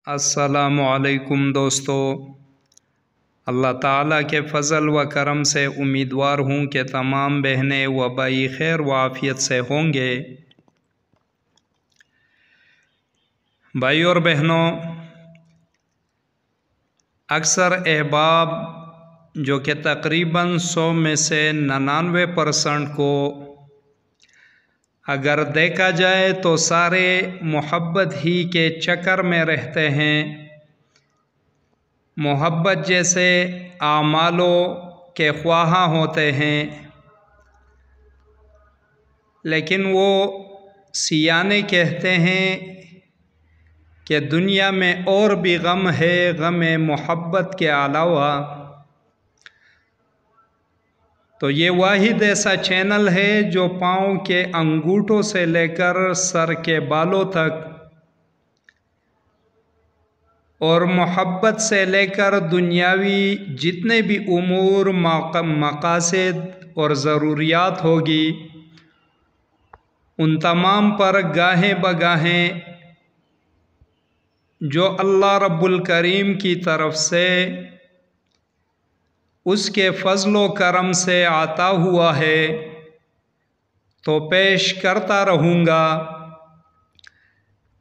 अस्सलामुअलैकुम दोस्तों, अल्लाह ताला के फ़ज़ल व करम से उम्मीदवार हूँ कि तमाम बहनें व भाई खैर व आफ़ियत से होंगे। भाई और बहनों, अक्सर अहबाब जो कि तकरीबन 100 में से 99% को अगर देखा जाए तो सारे मोहब्बत ही के चक्कर में रहते हैं। मोहब्बत जैसे आमालों के ख्वाहा होते हैं, लेकिन वो सियाने कहते हैं कि दुनिया में और भी गम है, गम मोहब्बत के अलावा। तो ये वाहिद ऐसा चैनल है जो पाँव के अंगूठों से लेकर सर के बालों तक और मोहब्बत से लेकर दुनियावी जितने भी उमूर मकासद और ज़रूरियात होगी, उन तमाम पर गाहें बगाहें जो अल्लाह रब्बुल करीम की तरफ से उसके फ़ज़्ल करम से आता हुआ है तो पेश करता रहूँगा।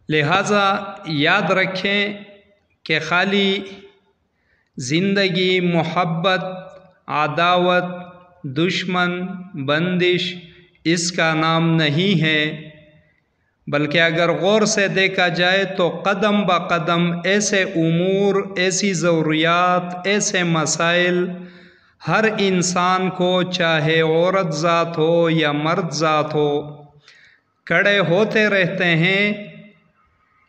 लिहाजा याद रखें कि खाली ज़िंदगी मोहब्बत, अदावत, दुश्मन, बंदिश इसका नाम नहीं है, बल्कि अगर गौर से देखा जाए तो कदम ब कदम ऐसे उमूर, ऐसी ज़रूरियात, ऐसे मसाइल हर इंसान को, चाहे औरत ज़ात हो या मर्द ज़ात हो, खड़े होते रहते हैं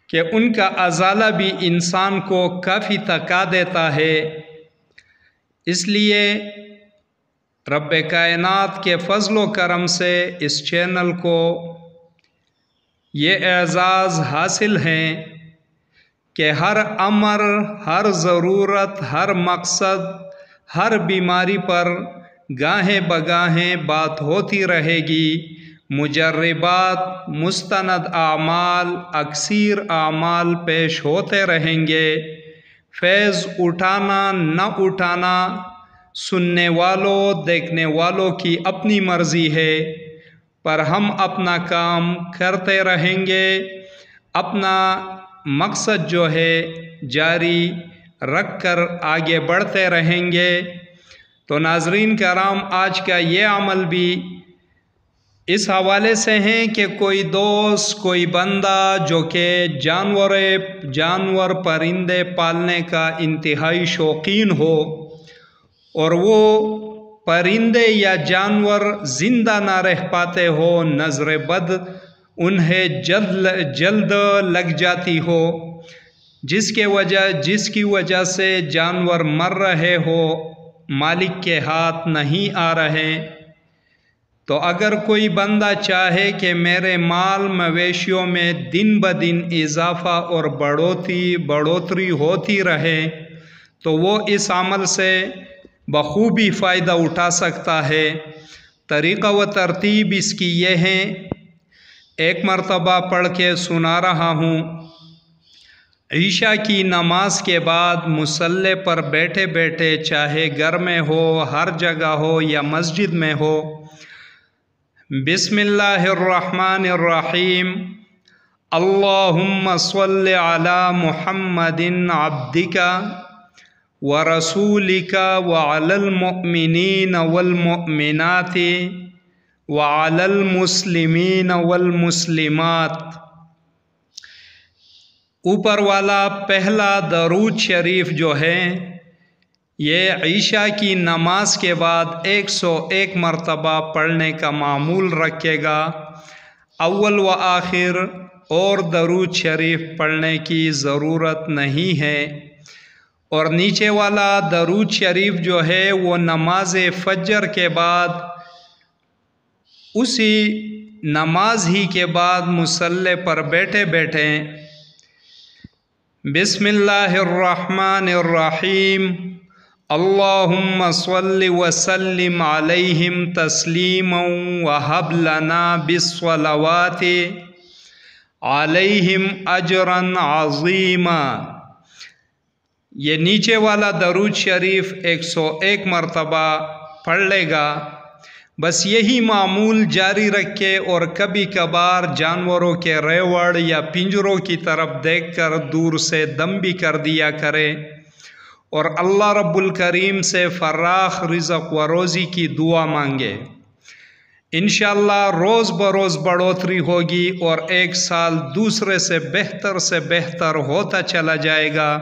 कि उनका अज़ाला भी इंसान को काफ़ी थका देता है। इसलिए रब्बे कायनात के फ़ज़्ल करम से इस चैनल को ये एज़ाज़ हासिल है कि हर अमर, हर ज़रूरत, हर मकसद, हर बीमारी पर गाहें बगाहें बात होती रहेगी। मुजर्रिबात, मुस्तनद आमाल, अक्सीर आमाल पेश होते रहेंगे। फैज़ उठाना न उठाना सुनने वालों, देखने वालों की अपनी मर्ज़ी है, पर हम अपना काम करते रहेंगे, अपना मकसद जो है जारी रख कर आगे बढ़ते रहेंगे। तो नाज़रीन कराम, आज का ये अमल भी इस हवाले से हैं कि कोई दोस्त, कोई बंदा जो कि जानवर परिंदे पालने का इंतहाई शौकीन हो और वो परिंदे या जानवर ज़िंदा ना रह पाते हो, नज़र बद उन्हें जल्द लग जाती हो, जिसकी वजह से जानवर मर रहे हो, मालिक के हाथ नहीं आ रहे। तो अगर कोई बंदा चाहे कि मेरे माल मवेशियों में दिन ब दिन इजाफ़ा और बढ़ोतरी होती रहे, तो वो इस अमल से बखूबी फ़ायदा उठा सकता है। तरीक़ा व तरतीब इसकी ये है, एक मरतबा पढ़ के सुना रहा हूँ। ईशा की नमाज के बाद मुसल्ले पर बैठे बैठे, चाहे घर में हो, हर जगह हो या मस्जिद में हो, बिस्मिल्लाहिर्रहमानिर्रहीम, अल्लाहुम्मा सल्लि अला मुहम्मदिन अब्दिका व रसूलिका व अलल मुअमिनीन वल मुअमिनाति व अलल मुस्लिमीन वल मुस्लिमात। ऊपर वाला पहला दरूद शरीफ जो है, ये ईशा की नमाज के बाद 101 मरतबा पढ़ने का मामूल रखेगा। अव्वल व आखिर और दरूद शरीफ पढ़ने की ज़रूरत नहीं है। और नीचे वाला दरूद शरीफ जो है वो नमाज फजर के बाद, उसी नमाज ही के बाद मुसल्ले पर बैठे बैठे बिस्मिल्लाहिर्रहमानिर्रहीम, अल्लाहुम्मा सल्लि व सल्लिम अलैहिम तस्लीमन व हब लना बिस्सलावाति अलैहिम अजरन अज़ीमा। ये नीचे वाला दरूद शरीफ 101 मरतबा पढ़ लेगा। बस यही मामूल जारी रखे और कभी कभार जानवरों के रेवड़ या पिंजरों की तरफ देखकर दूर से दम भी कर दिया करे और अल्लाह रब्बुल करीम से फराख रिज़्क़ व रोज़ी की दुआ मांगे। इंशाअल्लाह रोज़ बरोज़ बढ़ोतरी होगी और एक साल दूसरे से बेहतर होता चला जाएगा।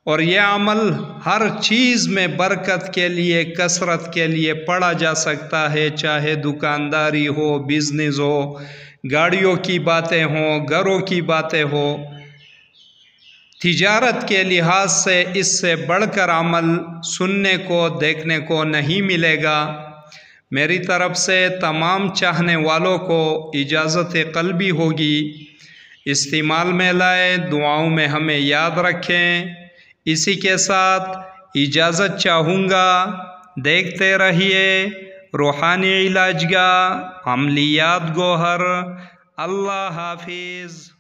और यह अमल हर चीज़ में बरकत के लिए, कसरत के लिए पढ़ा जा सकता है, चाहे दुकानदारी हो, बिजनेस हो, गाड़ियों की बातें हों, घरों की बातें हो। तिजारत के लिहाज से इससे बढ़कर अमल सुनने को, देखने को नहीं मिलेगा। मेरी तरफ से तमाम चाहने वालों को इजाज़त क़ल्बी होगी, इस्तेमाल में लाए, दुआओं में हमें याद रखें। इसी के साथ इजाज़त चाहूँगा। देखते रहिए रूहानी इलाजगाह, अमलियात गोहर। अल्लाह हाफिज़।